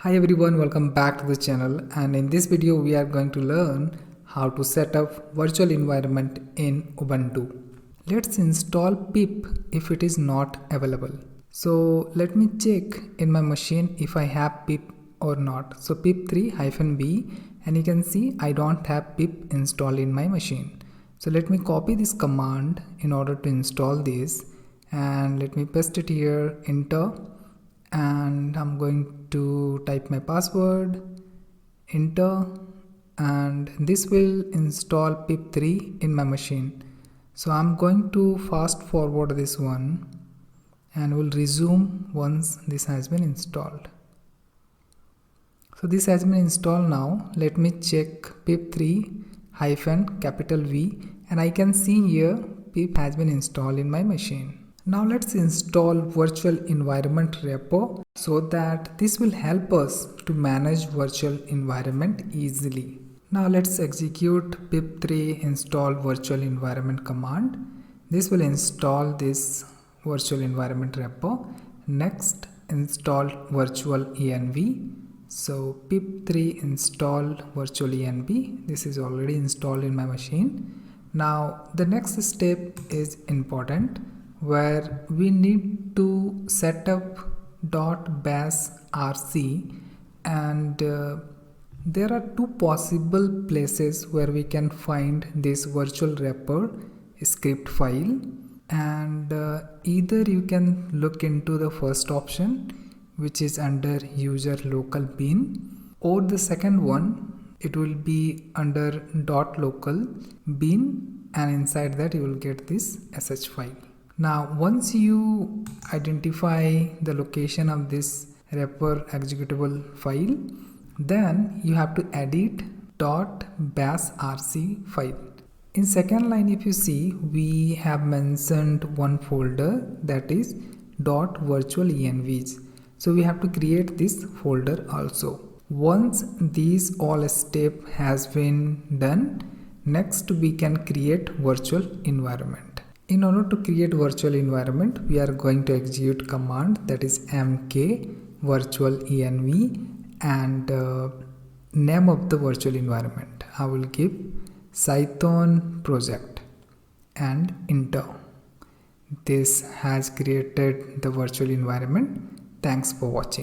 Hi everyone, welcome back to the channel, and in this video we are going to learn how to set up virtual environment in Ubuntu. Let's install pip if it is not available. So let me check in my machine if I have pip or not. So pip3-b, and you can see I don't have pip installed in my machine. So let me copy this command in order to install this, and let me paste it here, enter, and I'm going to type my password, enter, and this will install pip3 in my machine. So I'm going to fast forward this one and will resume once this has been installed. So this has been installed now. Let me check pip3-V, and I can see here pip has been installed in my machine. Now let's install virtual environment repo so that this will help us to manage virtual environment easily. Now let's execute pip3 install virtual environment command. This will install this virtual environment repo. Next, install virtual env. So pip3 install virtual env. This is already installed in my machine. Now the next step is important, where we need to set up .bash rc, and there are two possible places where we can find this virtual repo script file, and either you can look into the first option, which is under user local bin, or the second one, it will be under .local bin, and inside that you will get this sh file. Now once you identify the location of this repo executable file, then you have to edit .bash rc file. In second line, if you see, we have mentioned one folder, that is .virtualenvs. So we have to create this folder also. Once these all step has been done, next we can create virtual environment. In order to create virtual environment, we are going to execute command, that is mk virtualenv, and name of the virtual environment I will give Cython project, and enter. This has created the virtual environment. Thanks for watching.